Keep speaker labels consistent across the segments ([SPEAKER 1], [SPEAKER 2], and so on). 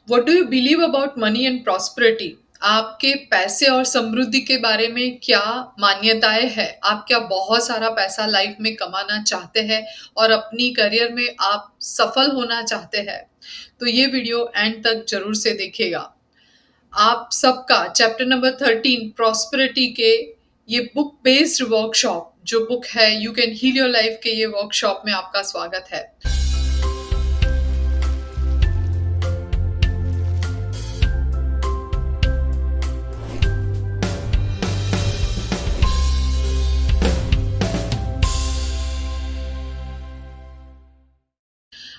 [SPEAKER 1] What do you believe about money and prosperity? आपके पैसे और समृद्धि के बारे में क्या मान्यताएं हैं? आप क्या बहुत सारा पैसा लाइफ में कमाना चाहते हैं और अपनी करियर में आप सफल होना चाहते हैं? तो ये वीडियो एंड तक जरूर से देखिएगा। आप सबका चैप्टर नंबर 13 प्रॉस्पेरिटी के ये बुक बेस्ड वर्कशॉप जो बुक है you can heal your life के ये वर्कशॉप में आपका स्वागत है।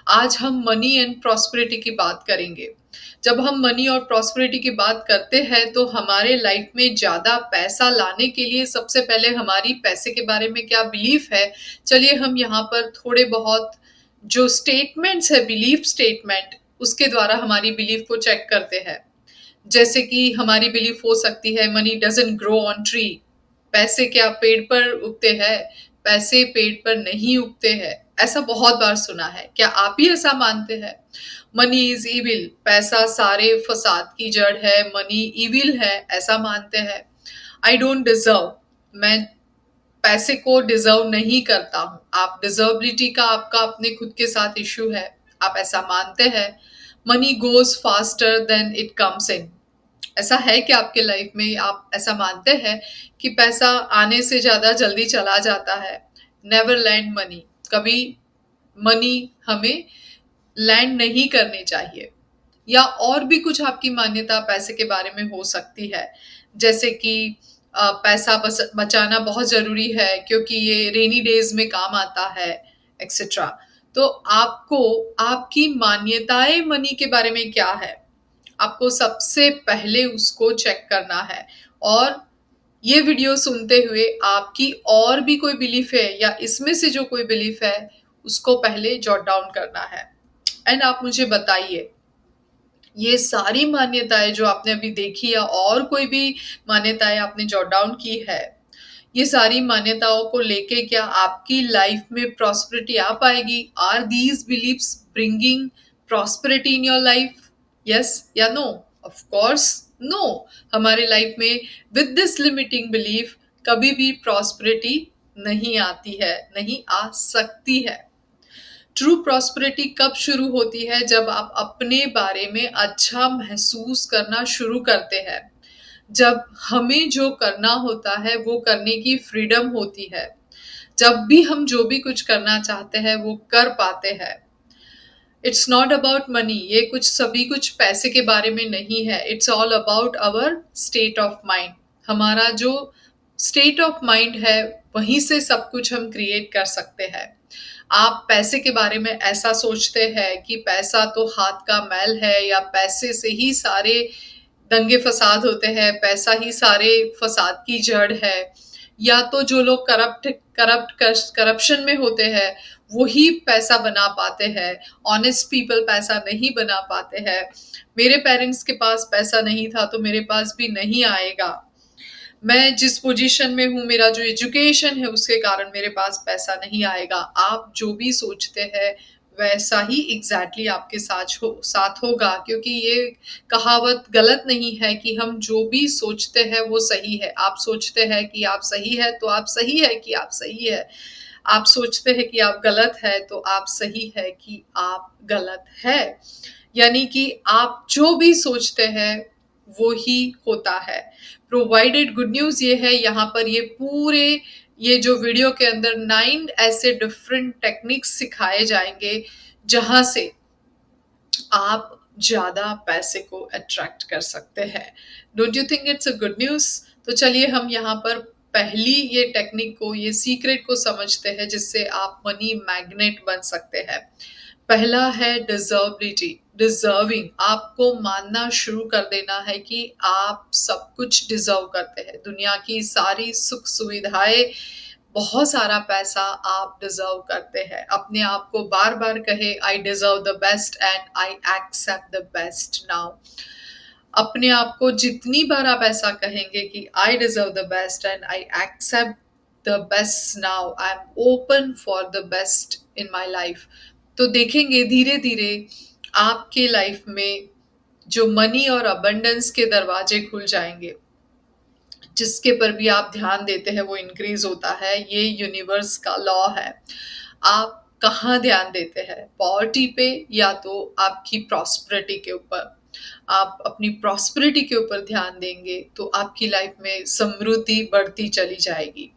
[SPEAKER 1] आज हम मनी एंड प्रॉस्पेरिटी की बात करेंगे। जब हम मनी और प्रॉस्पेरिटी की बात करते हैं तो हमारे लाइफ में ज्यादा पैसा लाने के लिए सबसे पहले हमारी पैसे के बारे में क्या बिलीफ है, चलिए हम यहाँ पर थोड़े बहुत जो स्टेटमेंट्स है, बिलीफ स्टेटमेंट, उसके द्वारा हमारी बिलीफ को चेक करते हैं। जैसे कि हमारी बिलीफ हो सकती है money doesn't grow on tree. पैसे क्या पेड़ पर उगते हैं? पैसे पेड़ पर नहीं उगते हैं। ऐसा बहुत बार सुना है। क्या आप भी ऐसा मानते हैं? मनी इज इविल, पैसा सारे फसाद की जड़ है, मनी इविल है, ऐसा मानते हैं। आई डोंट डिजर्व, मैं पैसे को डिजर्व नहीं करता हूँ। आप डिजर्बिलिटी का आपका अपने खुद के साथ इश्यू है, आप ऐसा मानते हैं। Money goes faster than it comes in, ऐसा है कि आपके लाइफ में आप ऐसा मानते हैं कि पैसा आने से ज्यादा जल्दी चला जाता है? नेवर लैंड मनी, कभी मनी हमें लैंड नहीं करनी चाहिए। या और भी कुछ आपकी मान्यता पैसे के बारे में हो सकती है, जैसे कि पैसा बचाना बहुत जरूरी है क्योंकि ये रेनी डेज में काम आता है, एक्सेट्रा। तो आपको आपकी मान्यताएं मनी के बारे में क्या है, आपको सबसे पहले उसको चेक करना है। और ये वीडियो सुनते हुए आपकी और भी कोई बिलीफ है या इसमें से जो कोई बिलीफ है उसको पहले जॉट डाउन करना है। एंड आप मुझे बताइए, ये सारी मान्यताएं जो आपने अभी देखी या और कोई भी मान्यताएं आपने जॉट डाउन की है, ये सारी मान्यताओं को लेके क्या आपकी लाइफ में प्रॉस्पेरिटी आ पाएगी? Are these beliefs bringing prosperity in your life? Yes या नो? Of course no. हमारे लाइफ में विद दिस लिमिटिंग बिलीफ कभी भी प्रॉस्पेरिटी नहीं आती है, नहीं आ सकती है। ट्रू प्रॉस्पेरिटी कब शुरू होती है? जब आप अपने बारे में अच्छा महसूस करना शुरू करते हैं, जब हमें जो करना होता है वो करने की फ्रीडम होती है, जब भी हम जो भी कुछ करना चाहते हैं वो कर पाते हैं। इट्स नॉट अबाउट मनी, ये कुछ सभी कुछ पैसे के बारे में नहीं है। It's all about our state of mind. हमारा जो स्टेट ऑफ माइंड है वहीं से सब कुछ हम क्रिएट कर सकते हैं। आप पैसे के बारे में ऐसा सोचते हैं कि पैसा तो हाथ का मैल है, या पैसे से ही सारे दंगे फसाद होते हैं, पैसा ही सारे फसाद की जड़ है, या तो जो लोग करप्शन में होते हैं वही पैसा बना पाते हैं, ऑनेस्ट पीपल पैसा नहीं बना पाते हैं। मेरे पेरेंट्स के पास पैसा नहीं था तो मेरे पास भी नहीं आएगा। मैं जिस पोजीशन में हूँ, मेरा जो एजुकेशन है उसके कारण मेरे पास पैसा नहीं आएगा। आप जो भी सोचते हैं वैसा ही एग्जैक्टली आपके साथ होगा, क्योंकि ये कहावत गलत नहीं है कि हम जो भी सोचते हैं वो सही है। आप सोचते हैं कि आप सही है तो आप सही है कि आप सही है। आप सोचते हैं कि आप गलत है तो आप सही है कि आप गलत है। यानी कि आप जो भी सोचते हैं वो ही होता है। प्रोवाइडेड गुड न्यूज ये है, यहाँ पर ये पूरे ये जो वीडियो के अंदर 9 ऐसे डिफरेंट टेक्निक्स सिखाए जाएंगे जहां से आप ज्यादा पैसे को अट्रैक्ट कर सकते हैं। Don't you think it's a good news? तो चलिए हम यहाँ पर पहली ये टेक्निक को, ये सीक्रेट को समझते हैं जिससे आप मनी मैग्नेट बन सकते हैं। पहला है डिजर्बिलिटी, डिजर्विंग। आपको मानना शुरू कर देना है कि आप सब कुछ डिजर्व करते हैं, दुनिया की सारी सुख सुविधाएं, बहुत सारा पैसा आप डिजर्व करते हैं। अपने आप को बार बार कहे I deserve the best and I accept the best now. अपने आप को जितनी बार आप ऐसा कहेंगे कि I deserve the best and I accept the best now, I am open for the best in my life, तो देखेंगे धीरे धीरे आपके लाइफ में जो मनी और अबंडेंस के दरवाजे खुल जाएंगे। जिसके पर भी आप ध्यान देते हैं वो इंक्रीज होता है, ये यूनिवर्स का लॉ है। आप कहाँ ध्यान देते हैं, पॉवर्टी पे या तो आपकी प्रॉस्पेरिटी के ऊपर। आप अपनी प्रॉस्पेरिटी के ऊपर ध्यान देंगे तो आपकी लाइफ में समृद्धि बढ़ती चली जाएगी।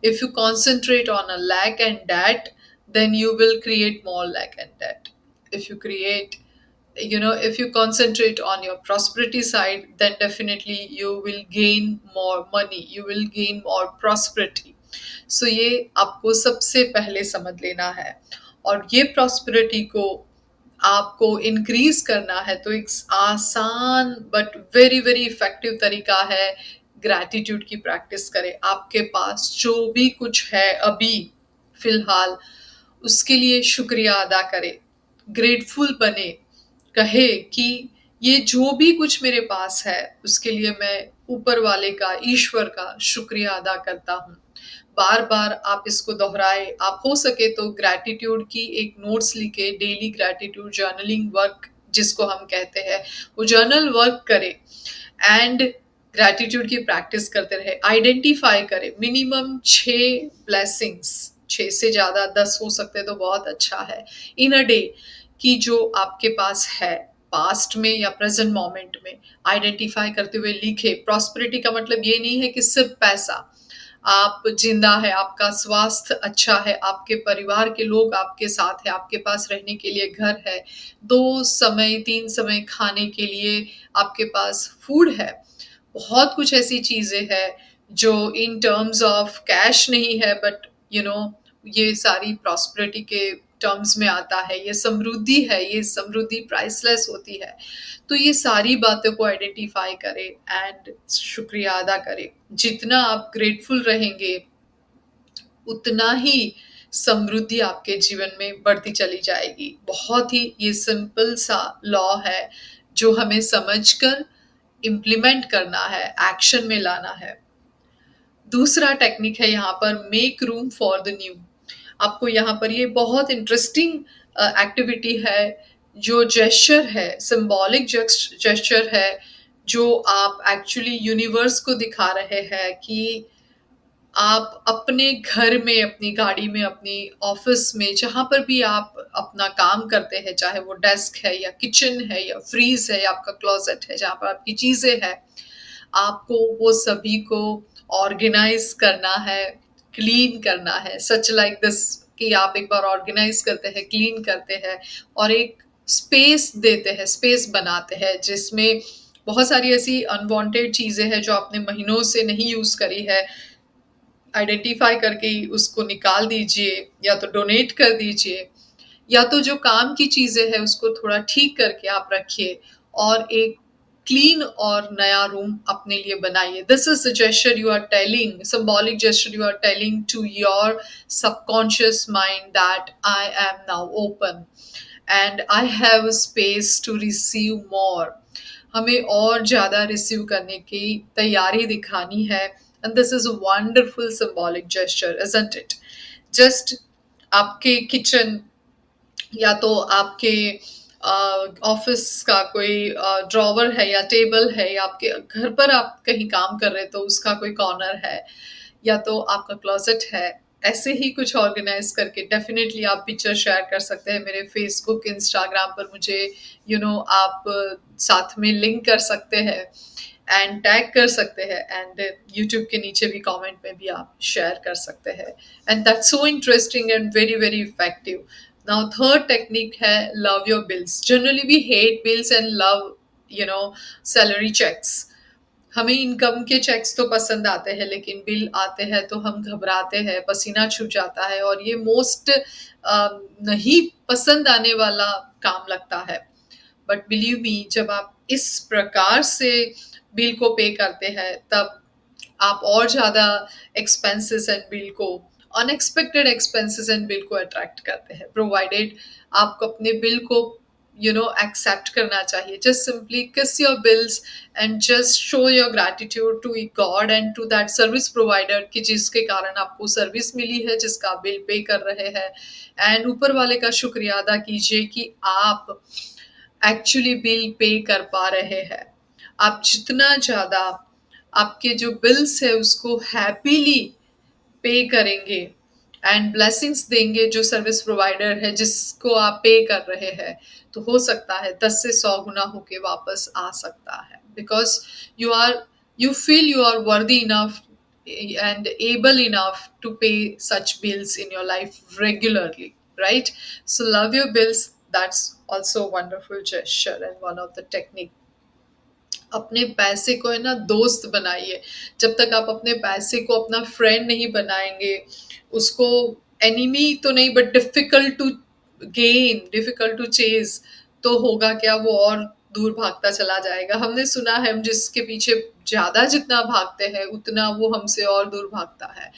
[SPEAKER 1] If you concentrate on a lack and debt, then you will create more lack and debt. If you create, if you concentrate on your prosperity side, then definitely you will gain more money, you will gain more prosperity. So ये आपको सबसे पहले समझ लेना है। और ये prosperity को आपको इंक्रीज करना है तो एक आसान बट वेरी वेरी इफेक्टिव तरीका है, ग्रैटिट्यूड की प्रैक्टिस करें। आपके पास जो भी कुछ है अभी फिलहाल, उसके लिए शुक्रिया अदा करे, ग्रेटफुल बने, कहे कि ये जो भी कुछ मेरे पास है उसके लिए मैं ऊपर वाले का, ईश्वर का शुक्रिया अदा करता हूँ। बार बार आप इसको दोहराए। आप हो सके तो ग्रैटिट्यूड की एक नोट्स लिखे, डेली ग्रैटिट्यूड जर्नलिंग वर्क जिसको हम कहते हैं, वो जर्नल वर्क करे एंड ग्रैटिट्यूड की प्रैक्टिस करते रहे। आइडेंटिफाई करें मिनिमम 6 ब्लेसिंग्स, 6 से ज्यादा 10 हो सकते तो बहुत अच्छा है, इन अ डे, कि जो आपके पास है पास्ट में या प्रेजेंट मोमेंट में। आइडेंटिफाई करते हुए लिखे। प्रॉस्पेरिटी का मतलब ये नहीं है कि सिर्फ पैसा। आप जिंदा है, आपका स्वास्थ्य अच्छा है, आपके परिवार के लोग आपके साथ है, आपके पास रहने के लिए घर है, 2 समय 3 समय खाने के लिए आपके पास फूड है। बहुत कुछ ऐसी चीजें हैं जो इन टर्म्स ऑफ कैश नहीं है, बट ये सारी प्रॉस्पेरिटी के टर्म्स में आता है। ये समृद्धि है, ये समृद्धि प्राइसलेस होती है। तो ये सारी बातों को आइडेंटिफाई करें एंड शुक्रिया अदा करें। जितना आप ग्रेटफुल रहेंगे उतना ही समृद्धि आपके जीवन में बढ़ती चली जाएगी। बहुत ही ये सिंपल सा लॉ है जो हमें समझकर इम्प्लीमेंट करना है, एक्शन में लाना है। दूसरा टेक्निक है यहाँ पर make room for the new. आपको यहाँ पर ये बहुत इंटरेस्टिंग एक्टिविटी है, जो जेस्चर है, सिंबॉलिक जेस्चर है, जो आप एक्चुअली यूनिवर्स को दिखा रहे हैं कि आप अपने घर में, अपनी गाड़ी में, अपनी ऑफिस में, जहां पर भी आप अपना काम करते हैं, चाहे वो डेस्क है या किचन है या फ्रीज है या आपका क्लोजेट है जहां पर आपकी चीजें हैं, आपको वो सभी को ऑर्गेनाइज करना है, क्लीन करना है। सच लाइक दिस कि आप एक बार ऑर्गेनाइज करते हैं, क्लीन करते हैं और एक स्पेस देते हैं, स्पेस बनाते हैं जिसमें बहुत सारी ऐसी अनवांटेड चीजें हैं जो आपने महीनों से नहीं यूज करी है। आइडेंटिफाई करके उसको निकाल दीजिए या तो डोनेट कर दीजिए, या तो जो काम की चीजें हैं उसको थोड़ा ठीक करके आप रखिए और एक क्लीन और नया रूम अपने लिए बनाइए। This is the gesture you are telling, symbolic gesture you are telling to your subconscious mind that I am now open and I have a space to receive more. हमें और ज्यादा receive करने की तैयारी दिखानी है। And this is a wonderful symbolic gesture, isn't it? Just आपके kitchen या तो आपके ऑफिस का कोई ड्रॉवर है या टेबल है, या आपके घर पर आप कहीं काम कर रहे हैं तो उसका कोई कॉर्नर है, या तो आपका क्लोजेट है, ऐसे ही कुछ ऑर्गेनाइज करके डेफिनेटली आप पिक्चर शेयर कर सकते हैं मेरे फेसबुक, इंस्टाग्राम पर मुझे आप साथ में लिंक कर सकते हैं एंड टैग कर सकते हैं, एंड यूट्यूब के नीचे भी कमेंट में भी आप शेयर कर सकते हैं। And that's so interesting and very very effective. Now third technique है love your bills. Generally we hate bills and love salary cheques. हमें इनकम के चेक्स तो पसंद आते हैं, लेकिन बिल आते हैं तो हम घबराते हैं, पसीना छूट जाता है और ये मोस्ट नहीं पसंद आने वाला काम लगता है। बट बिलीव मी, जब आप इस प्रकार से बिल को पे करते हैं तब आप और ज्यादा एक्सपेंसेस एंड बिल को, अनएक्सपेक्टेड एक्सपेंसेस एंड बिल को अट्रैक्ट करते हैं। प्रोवाइडेड आपको अपने बिल को एक्सेप्ट करना चाहिए। Just simply kiss your bills and just show your gratitude to God and to that service provider कि जिसके कारण आपको सर्विस मिली है, जिसका आप बिल पे कर रहे हैं, एंड ऊपर वाले का शुक्रिया अदा कीजिए कि आप एक्चुअली बिल पे कर पा रहे हैं। आप जितना ज़्यादा आपके जो बिल्स है उसको हैप्पीली पे करेंगे एंड ब्लेसिंग्स देंगे जो सर्विस प्रोवाइडर है जिसको आप पे कर रहे हैं, तो हो सकता है 10 से 100 गुना होके वापस आ सकता है, because you are you feel you are worthy enough and able enough to pay such bills in your life regularly, right? So love your bills. That's also a wonderful gesture and one of the technique. अपने पैसे को है ना दोस्त बनाइए। जब तक आप अपने पैसे को अपना फ्रेंड नहीं बनाएंगे, उसको एनिमी तो नहीं but difficult to gain, difficult to chase, तो होगा क्या, वो और दूर भागता चला जाएगा। हमने सुना है हम जिसके पीछे ज्यादा जितना भागते हैं उतना वो हमसे और दूर भागता है।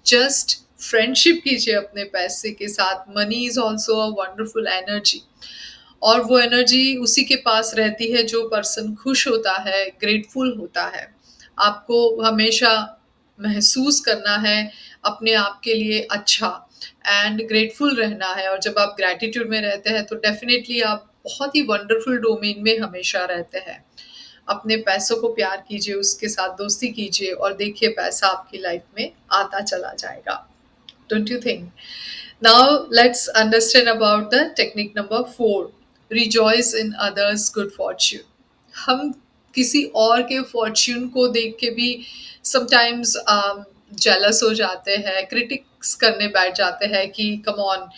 [SPEAKER 1] जस्ट फ्रेंडशिप कीजिए अपने पैसे के साथ। Money is also a wonderful energy, और वो एनर्जी उसी के पास रहती है जो पर्सन खुश होता है, ग्रेटफुल होता है। आपको हमेशा महसूस करना है अपने आप के लिए अच्छा एंड ग्रेटफुल रहना है, और जब आप ग्रैटिट्यूड में रहते हैं तो डेफिनेटली आप बहुत ही वंडरफुल डोमेन में हमेशा रहते हैं। अपने पैसों को प्यार कीजिए, उसके साथ दोस्ती कीजिए, और देखिए पैसा आपकी लाइफ में आता चला जाएगा। Don't you think? Now let's understand about the technique number 4. Rejoice in others' good fortune. हम किसी और के फॉर्च्यून को देख के भी समटाइम्स जेलस हो जाते हैं, क्रिटिक्स करने बैठ जाते हैं कि कम ऑन,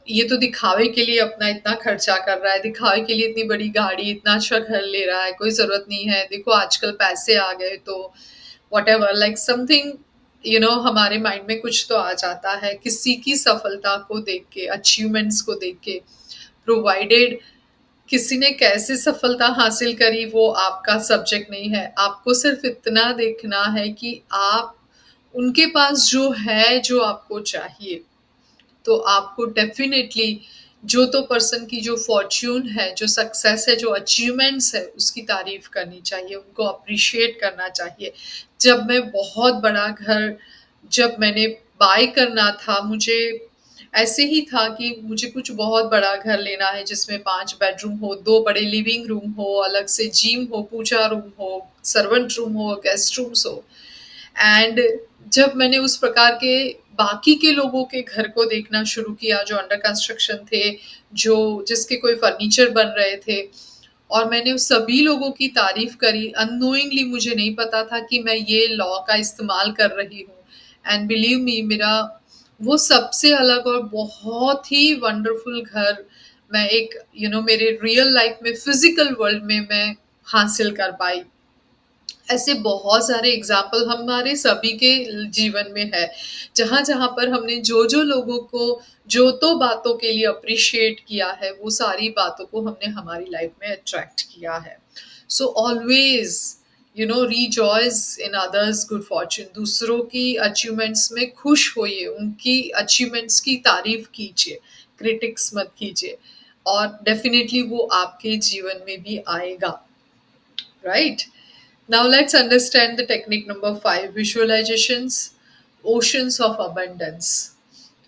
[SPEAKER 1] ये तो दिखावे के लिए अपना इतना खर्चा कर रहा है, दिखावे के लिए इतनी बड़ी गाड़ी, इतना अच्छा घर ले रहा है, कोई ज़रूरत नहीं है, देखो आजकल पैसे आ गए तो whatever, like something, हमारे माइंड में कुछ तो आ जाता है किसी की सफलता को देख के, अचीवमेंट्स को देख के। प्रोवाइडेड किसी ने कैसे सफलता हासिल करी वो आपका सब्जेक्ट नहीं है, आपको सिर्फ इतना देखना है कि आप उनके पास जो है, जो आपको चाहिए, तो आपको डेफिनेटली जो तो पर्सन की जो फॉर्च्यून है, जो सक्सेस है, जो अचीवमेंट्स है, उसकी तारीफ करनी चाहिए, उनको अप्रिशिएट करना चाहिए। जब मैं बहुत बड़ा घर, जब मैंने बाय करना था, मुझे ऐसे ही था कि मुझे कुछ बहुत बड़ा घर लेना है जिसमें 5 बेडरूम हो, 2 बड़े लिविंग रूम हो, अलग से जिम हो, पूजा रूम हो, सर्वेंट रूम हो, गेस्ट रूम्स हो। एंड जब मैंने उस प्रकार के बाकी के लोगों के घर को देखना शुरू किया जो अंडर कंस्ट्रक्शन थे, जो जिसके कोई फर्नीचर बन रहे थे, और मैंने उस सभी लोगों की तारीफ करी अननोइंगली, मुझे नहीं पता था कि मैं ये लॉ का इस्तेमाल कर रही हूँ। एंड बिलीव मी, मेरा वो सबसे अलग और बहुत ही वंडरफुल घर मैं एक मेरे रियल लाइफ में, फिजिकल वर्ल्ड में मैं हासिल कर पाई। ऐसे बहुत सारे एग्जाम्पल हमारे सभी के जीवन में है, जहाँ जहाँ पर हमने जो जो लोगों को जो तो बातों के लिए अप्रिशिएट किया है, वो सारी बातों को हमने हमारी लाइफ में अट्रैक्ट किया है। So always rejoice in others good Fortune. दूसरों की अचीवमेंट्स में खुश होइए, उनकी अचीवमेंट्स की तारीफ कीजिए, क्रिटिक्स मत कीजिए, और डेफिनेटली वो आपके जीवन में भी आएगा, right? Now let's understand the technique number 5, visualizations, oceans of abundance.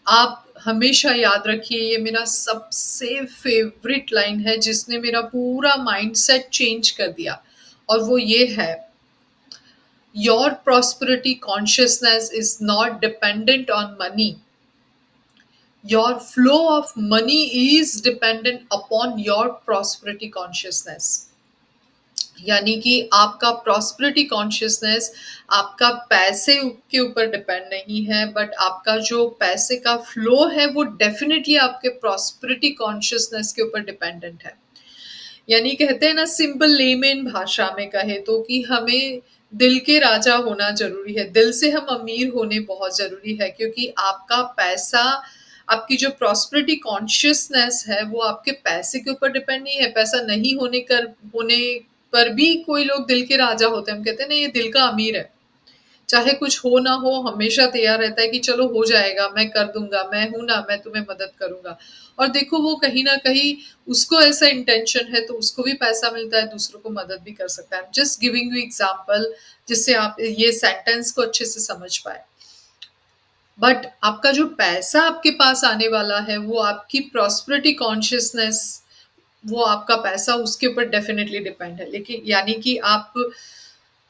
[SPEAKER 1] आप हमेशा याद रखिए, ये मेरा सबसे फेवरेट लाइन है जिसने मेरा पूरा माइंडसेट चेंज कर दिया, और वो ये है, your prosperity consciousness is not dependent on money, your flow of money is dependent upon your prosperity consciousness. यानी कि आपका प्रॉस्पेरिटी कॉन्शियसनेस आपका पैसे के ऊपर डिपेंड नहीं है, बट आपका जो पैसे का फ्लो है वो डेफिनेटली आपके प्रॉस्पेरिटी कॉन्शियसनेस के ऊपर डिपेंडेंट है। यानी कहते हैं ना, सिंपल लेमेन भाषा में कहे तो, कि हमें दिल के राजा होना जरूरी है, दिल से हम अमीर होने बहुत जरूरी है, क्योंकि आपका पैसा, आपकी जो प्रॉस्पेरिटी कॉन्शियसनेस है वो आपके पैसे के ऊपर डिपेंड नहीं है। पैसा नहीं होने पर भी कोई लोग दिल के राजा होते हैं, हम कहते हैं ना ये दिल का अमीर है, चाहे कुछ हो ना हो हमेशा तैयार रहता है कि चलो हो जाएगा, मैं कर दूंगा, मैं हूं ना, मैं तुम्हें मदद करूंगा। और देखो वो कहीं ना कहीं उसको ऐसा इंटेंशन है तो उसको भी पैसा मिलता है, दूसरों को मदद भी कर सकता है। जस्ट गिविंग यू एग्जाम्पल जिससे आप ये सेंटेंस को अच्छे से समझ पाए। बट आपका जो पैसा आपके पास आने वाला है वो आपकी प्रॉस्पेरिटी कॉन्शियसनेस वो आपका पैसा उसके ऊपर डेफिनेटली डिपेंड है। लेकिन यानी कि आप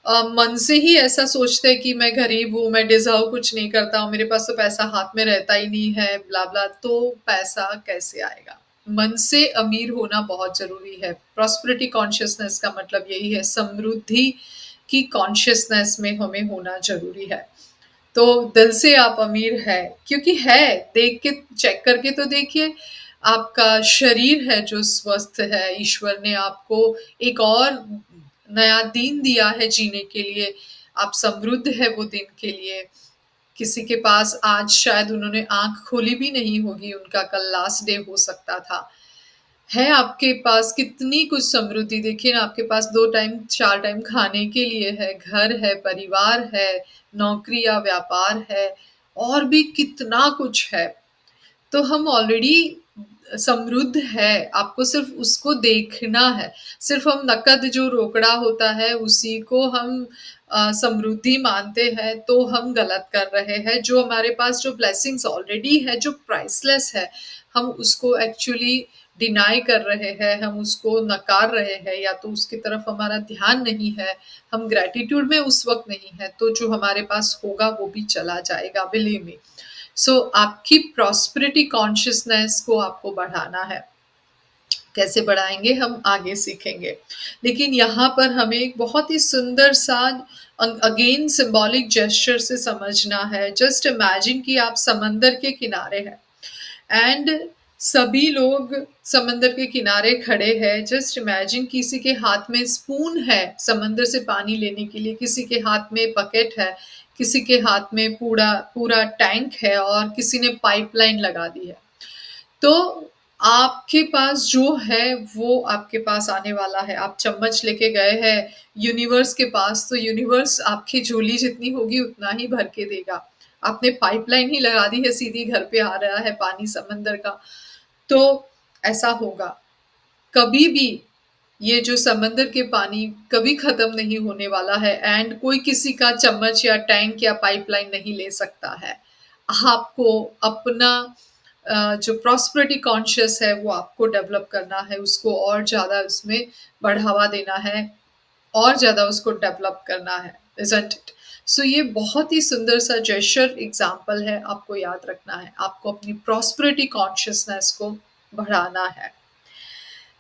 [SPEAKER 1] मन से ही ऐसा सोचते हैं कि मैं गरीब हूँ, मैं डिजर्व कुछ नहीं करता हूँ, मेरे पास तो पैसा हाथ में रहता ही नहीं है, ब्ला ब्ला, तो पैसा कैसे आएगा? मन से अमीर होना बहुत जरूरी है। प्रॉस्पेरिटी कॉन्शियसनेस का मतलब यही है, समृद्धि की कॉन्शियसनेस में हमें होना जरूरी है। तो दिल से आप अमीर है, क्योंकि है, देख के चेक करके तो देखिए, आपका शरीर है जो स्वस्थ है, ईश्वर ने आपको एक और नया दिन दिया है जीने के लिए, आप समृद्ध है वो दिन के लिए। किसी के पास आज शायद उन्होंने आंख खोली भी नहीं होगी, उनका कल लास्ट डे हो सकता था। है आपके पास कितनी कुछ समृद्धि, देखिए ना, आपके पास 2 टाइम 4 टाइम खाने के लिए है, घर है, परिवार है, नौकरी या व्यापार है, और भी कितना कुछ है। तो हम ऑलरेडी समृद्ध है, आपको सिर्फ उसको देखना है। सिर्फ हम नकद जो रोकड़ा होता है उसी को हम समृद्धि मानते हैं, तो हम गलत कर रहे हैं। जो हमारे पास जो ब्लेसिंग्स ऑलरेडी है, जो प्राइसलेस है, हम उसको एक्चुअली डिनाई कर रहे हैं, हम उसको नकार रहे हैं, या तो उसकी तरफ हमारा ध्यान नहीं है, हम ग्रेटिट्यूड में उस वक्त नहीं है, तो जो हमारे पास होगा वो भी चला जाएगा, बिलीव मी। सो आपकी प्रॉस्पेरिटी कॉन्शियसनेस को आपको बढ़ाना है। कैसे बढ़ाएंगे हम आगे सीखेंगे, लेकिन यहाँ पर हमें एक बहुत ही सुंदर सा अगेन सिंबॉलिक जेस्चर से समझना है। जस्ट इमेजिन कि आप समंदर के किनारे हैं, एंड सभी लोग समंदर के किनारे खड़े हैं। जस्ट इमेजिन किसी के हाथ में स्पून है समंदर से पानी लेने के लिए, किसी के हाथ में बकेट है, किसी के हाथ में पूरा पूरा टैंक है, और किसी ने पाइपलाइन लगा दी है। तो आपके पास जो है वो आपके पास आने वाला है। आप चम्मच लेके गए हैं यूनिवर्स के पास, तो यूनिवर्स आपकी झोली जितनी होगी उतना ही भर के देगा। आपने पाइपलाइन ही लगा दी है, सीधी घर पे आ रहा है पानी समंदर का, तो ऐसा होगा। कभी भी ये जो समंदर के पानी कभी खत्म नहीं होने वाला है, एंड कोई किसी का चम्मच या टैंक या पाइपलाइन नहीं ले सकता है। आपको अपना जो प्रॉस्पेरिटी कॉन्शियस है वो आपको डेवलप करना है, उसको और ज्यादा उसमें बढ़ावा देना है, और ज्यादा उसको डेवलप करना है, इजंट इट? सो ये बहुत ही सुंदर सा जेस्चर एग्जाम्पल है, आपको याद रखना है, आपको अपनी प्रॉस्पेरिटी कॉन्शियसनेस को बढ़ाना है।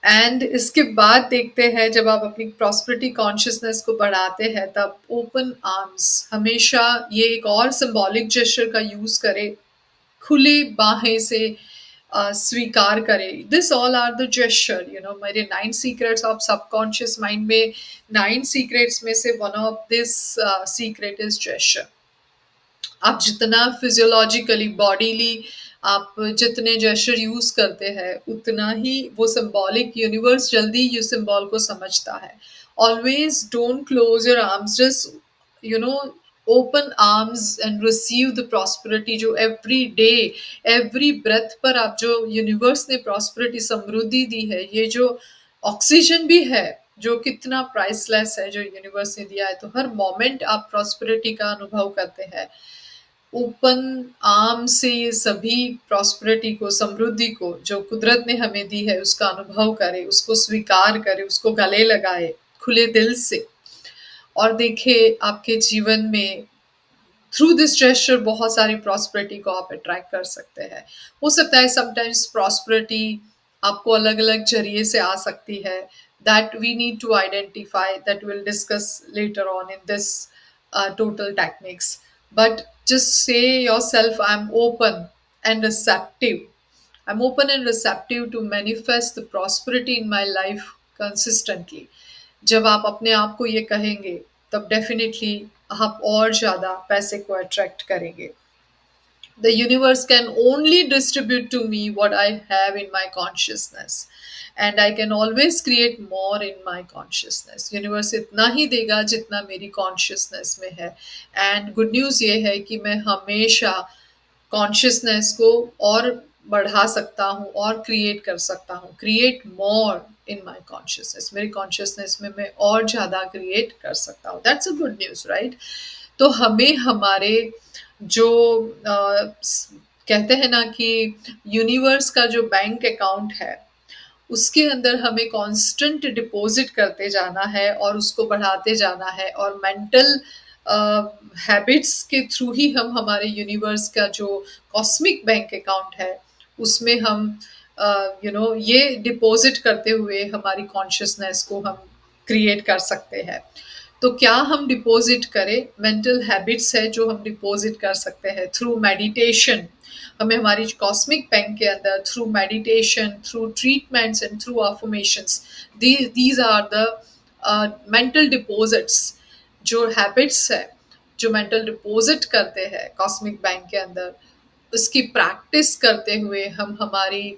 [SPEAKER 1] एंड इसके बाद देखते हैं, जब आप अपनी प्रॉस्पेरिटी कॉन्शियसनेस को बढ़ाते हैं, तब ओपन आर्म्स, हमेशा ये एक और सिंबॉलिक जेस्चर का यूज करें, खुले बाहें से स्वीकार करें। This all are the gesture, you know, मेरे 9 सीक्रेट्स ऑफ सबकॉन्शियस माइंड में 9 सीक्रेट्स में से one of this secret is gesture. आप जितना फिजियोलॉजिकली बॉडीली आप जितने जेस्चर यूज करते हैं, उतना ही वो सिंबॉलिक यूनिवर्स जल्दी यू सिंबल को समझता है। Always don't close your arms, just you know open arms and receive the prosperity, जो एवरी डे एवरी ब्रेथ पर आप जो यूनिवर्स ने प्रॉस्पेरिटी समृद्धि दी है, ये जो ऑक्सीजन भी है जो कितना प्राइसलेस है, जो यूनिवर्स ने दिया है, तो हर मोमेंट आप प्रॉस्पेरिटी का अनुभव करते हैं। ओपन आर्म से ये सभी प्रॉस्पेरिटी को, समृद्धि को जो कुदरत ने हमें दी है, उसका अनुभव करें, उसको स्वीकार करें, उसको गले लगाए खुले दिल से, और देखे आपके जीवन में थ्रू दिस जेस्चर बहुत सारी प्रॉस्पेरिटी को आप अट्रैक्ट कर सकते हैं। हो सकता है समटाइम्स प्रॉस्पेरिटी आपको अलग अलग जरिए से आ सकती है, that we need to identify, that will discuss later on in this total techniques. But just say yourself, I'm open and receptive. I'm open and receptive to manifest the prosperity in my life consistently. जब आप अपने आप को ये कहेंगे, तब definitely आप और ज़्यादा पैसे को अट्रैक्ट करेंगे। The universe can only distribute to me what I have in my consciousness, and I can always create more in my consciousness. Universe इतना ही देगा जितना मेरी consciousness में है, and good news ये है कि मैं हमेशा consciousness को और बढ़ा सकता हूँ और create कर सकता हूँ, create more in my consciousness. मेरी consciousness में मैं और ज़्यादा create कर सकता हूँ. That's a good news, right? तो हमें हमारे जो कहते हैं ना कि यूनिवर्स का जो बैंक अकाउंट है, उसके अंदर हमें कांस्टेंट डिपॉजिट करते जाना है और उसको बढ़ाते जाना है, और मेंटल हैबिट्स के थ्रू ही हम हमारे यूनिवर्स का जो कॉस्मिक बैंक अकाउंट है उसमें हम ये डिपॉजिट करते हुए हमारी कॉन्शियसनेस को हम क्रिएट कर सकते हैं। तो क्या हम डिपॉजिट करें? मेंटल हैबिट्स है जो हम डिपॉजिट कर सकते हैं थ्रू मेडिटेशन। हमें हमारी कॉस्मिक बैंक के अंदर through meditation, through treatments and through affirmations, these are the mental deposits, जो हैबिट्स है जो मेंटल डिपॉजिट करते हैं कॉस्मिक बैंक के अंदर, उसकी प्रैक्टिस करते हुए हम हमारी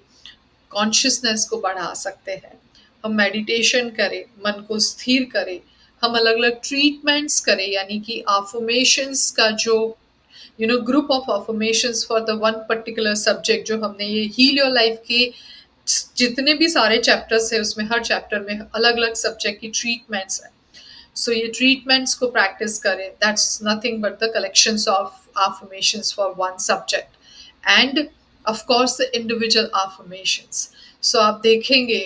[SPEAKER 1] कॉन्शियसनेस को बढ़ा सकते हैं। हम मेडिटेशन करें, मन को स्थिर करें, हम अलग अलग ट्रीटमेंट्स करें, यानी कि अफर्मेशंस का जो group of affirmations for the one particular subject, जो हमने ये हील योर लाइफ के जितने भी सारे चैप्टर्स है उसमें हर चैप्टर में अलग अलग सब्जेक्ट की ट्रीटमेंट्स है। सो ये ट्रीटमेंट्स को प्रैक्टिस करें, that's nothing but the collections of affirmations for one subject and of course the individual affirmations. So आप देखेंगे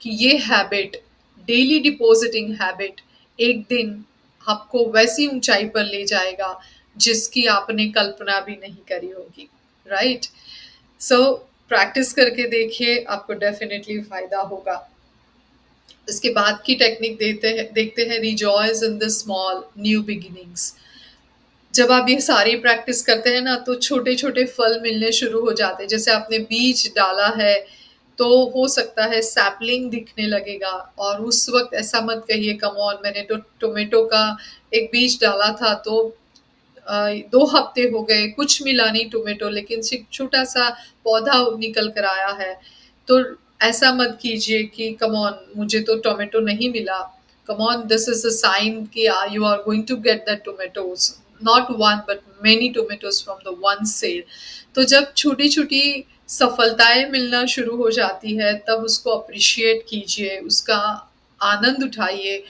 [SPEAKER 1] कि ये हैबिट, डेली डिपॉजिटिंग हैबिट, एक दिन आपको वैसी ऊंचाई पर ले जाएगा जिसकी आपने कल्पना भी नहीं करी होगी, राइट? सो प्रैक्टिस करके देखिए, आपको डेफिनेटली फायदा होगा। इसके बाद की टेक्निक देखते हैं rejoice in the small new beginnings. जब आप ये सारी प्रैक्टिस करते हैं ना तो छोटे छोटे फल मिलने शुरू हो जाते हैं। जैसे आपने बीज डाला है तो हो सकता है सैपलिंग दिखने लगेगा, और उस वक्त ऐसा मत कहिए कम ऑन मैंने तो टोमेटो का एक बीज डाला था तो 2 हफ्ते हो गए, कुछ मिला नहीं टोमेटो, लेकिन सिर्फ छोटा सा पौधा निकल कर आया है। तो ऐसा मत कीजिए कि कम ऑन मुझे तो टोमेटो नहीं मिला। Come on, this is a sign कि you are going to get that tomatoes, not one but many tomatoes from the one said. तो जब छोटी छोटी सफलताएं मिलना शुरू हो जाती है तब उसको अप्रिशिएट कीजिए, उसका आनंद उठाइए।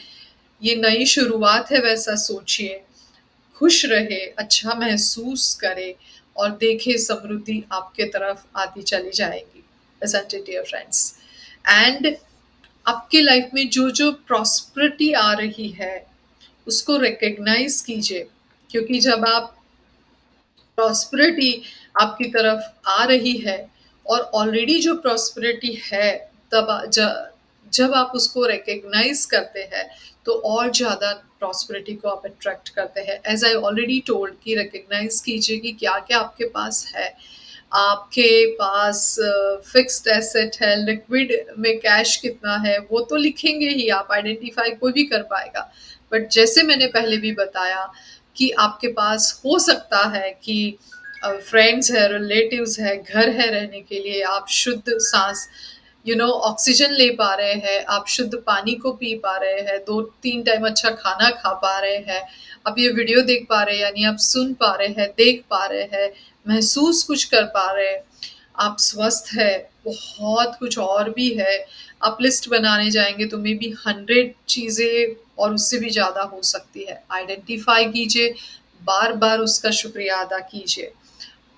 [SPEAKER 1] ये नई शुरुआत है वैसा सोचिए, खुश रहे, अच्छा महसूस करे, और देखे समृद्धि आपके तरफ आती चली जाएगी। Isn't it, dear friends? And आपके लाइफ में जो जो प्रॉस्पेरिटी आ रही है उसको रिकग्नाइज कीजिए, क्योंकि जब आप प्रॉस्पेरिटी आपकी तरफ आ रही है और ऑलरेडी जो प्रॉस्पेरिटी है, जब आप उसको रिकग्नाइज करते हैं तो और ज़्यादा प्रॉस्पेरिटी को आप अट्रैक्ट करते हैं। एज आई ऑलरेडी टोल्ड कि रिकग्नाइज कीजिए कि क्या क्या आपके पास है। आपके पास फिक्स्ड एसेट है, लिक्विड में कैश कितना है वो तो लिखेंगे ही, आप आइडेंटिफाई कोई भी कर पाएगा। बट जैसे मैंने पहले भी बताया कि आपके पास हो सकता है कि फ्रेंड्स है, रिलेटिव्स है, घर है रहने के लिए, आप शुद्ध सांस ऑक्सीजन ले पा रहे हैं, आप शुद्ध पानी को पी पा रहे हैं, 2-3 टाइम अच्छा खाना खा पा रहे हैं, आप ये वीडियो देख पा रहे हैं, यानी आप सुन पा रहे हैं, देख पा रहे हैं, महसूस कुछ कर पा रहे हैं, आप स्वस्थ है, बहुत कुछ और भी है। आप लिस्ट बनाने जाएंगे तो मे बी 100 चीज़ें और उससे भी ज़्यादा हो सकती है। आइडेंटिफाई कीजिए, बार बार उसका शुक्रिया अदा कीजिए।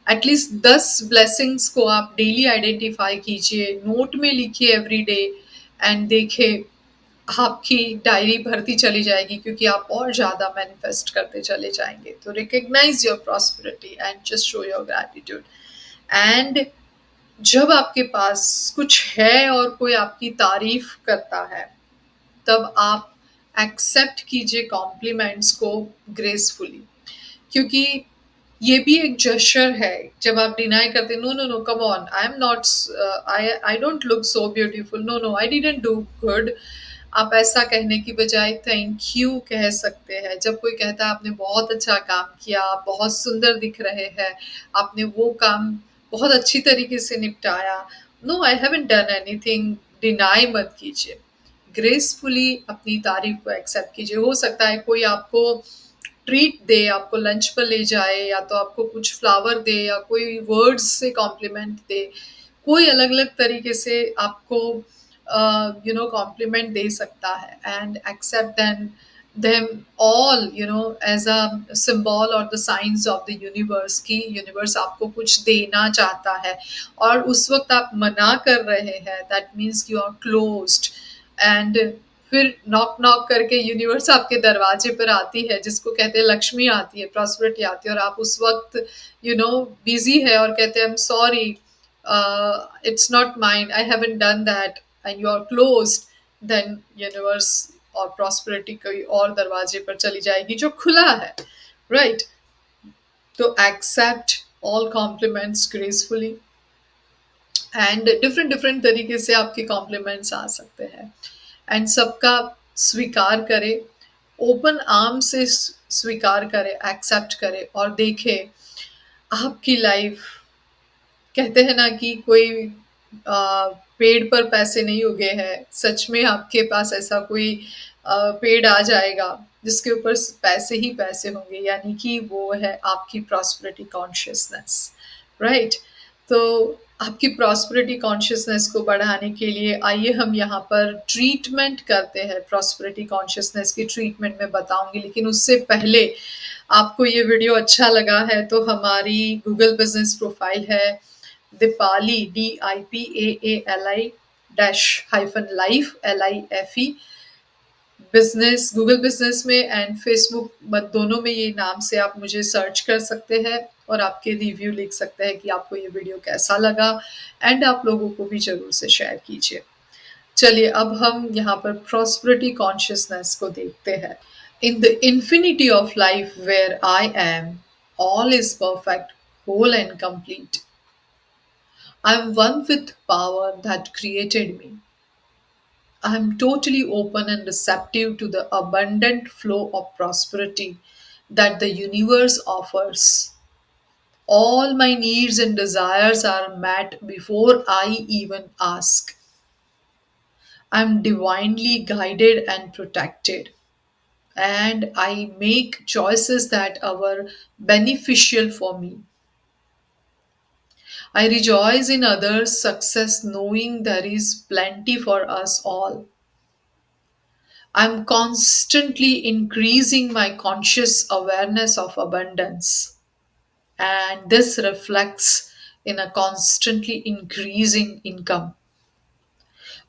[SPEAKER 1] एटलीस्ट 10 ब्लेसिंग्स को आप डेली आइडेंटिफाई कीजिए, नोट में लिखिए एवरी डे, एंड देखिए आपकी डायरी भरती चली जाएगी, क्योंकि आप और ज़्यादा मैनिफेस्ट करते चले जाएंगे। तो recognise your prosperity and just show your gratitude. And जब आपके पास कुछ है और कोई आपकी तारीफ करता है तब आप एक्सेप्ट कीजिए कॉम्प्लीमेंट्स को ग्रेसफुली, क्योंकि ये भी एक जेस्चर है। जब आप डिनाई करते, no no no come on, I am not, I don't look so beautiful, no no I didn't do good, आप ऐसा कहने की बजाय थैंक यू कह सकते हैं। जब कोई कहता है आपने बहुत अच्छा काम किया, आप बहुत सुंदर दिख रहे हैं, आपने वो काम बहुत अच्छी तरीके से निपटाया, no I haven't done anything, deny मत कीजिए, ग्रेसफुली अपनी तारीफ को एक्सेप्ट कीजिए। हो सकता है कोई आपको ट्रीट दे, आपको लंच पर ले जाए, या तो आपको कुछ फ्लावर दे, या कोई वर्ड्स से कॉम्प्लीमेंट दे, कोई अलग अलग तरीके से आपको कॉम्प्लीमेंट दे सकता है। And accept them, them all, as a symbol or the signs of the universe कि यूनिवर्स आपको कुछ देना चाहता है, और उस वक्त आप मना कर रहे हैं, that means you are closed. And फिर नॉक नॉक करके यूनिवर्स आपके दरवाजे पर आती है, जिसको कहते हैं लक्ष्मी आती है, प्रॉस्पेरिटी आती है, और आप उस वक्त बिजी है और कहते हैं I am sorry, it's not mine, I haven't done that, and you are closed, then universe और prosperity कोई और दरवाजे पर चली जाएगी जो खुला है, right? तो accept all compliments gracefully, and different different तरीके से आपके कॉम्प्लीमेंट्स आ सकते हैं, एंड सबका स्वीकार करे, ओपन आर्म से स्वीकार करे, एक्सेप्ट करे, और देखे आपकी लाइफ, कहते हैं ना कि कोई पेड़ पर पैसे नहीं उगे हैं, सच में आपके पास ऐसा कोई पेड़ आ जाएगा जिसके ऊपर पैसे ही पैसे होंगे, यानी कि वो है आपकी प्रॉस्पेरिटी कॉन्शियसनेस, राइट? तो आपकी प्रॉस्पेरिटी कॉन्शियसनेस को बढ़ाने के लिए आइए हम यहाँ पर ट्रीटमेंट करते हैं। प्रॉस्पेरिटी कॉन्शियसनेस की ट्रीटमेंट मैं बताऊंगी, लेकिन उससे पहले आपको ये वीडियो अच्छा लगा है तो हमारी गूगल बिजनेस प्रोफाइल है Deepali DIPAALI dash hyphen life LIFE business, Google business में एंड फेसबुक दोनों में ये नाम से आप मुझे सर्च कर सकते हैं, और आपके रिव्यू लिख सकते हैं कि आपको ये वीडियो कैसा लगा, एंड आप लोगों को भी जरूर से शेयर कीजिए। चलिए अब हम यहाँ पर प्रॉस्पेरिटी कॉन्शियसनेस को देखते हैं। In the infinity of life where I am, all is perfect, whole and complete. I am one with power that created me. I am totally open and receptive to the abundant flow of prosperity that the universe offers. All my needs and desires are met before I even ask. I am divinely guided and protected, and I make choices that are beneficial for me. I rejoice in others' success knowing there is plenty for us all. I'm constantly increasing my conscious awareness of abundance, and this reflects in a constantly increasing income.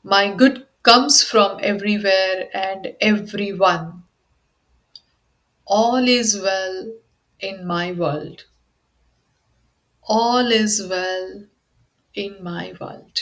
[SPEAKER 1] My good comes from everywhere and everyone. All is well in my world. All is well in my world.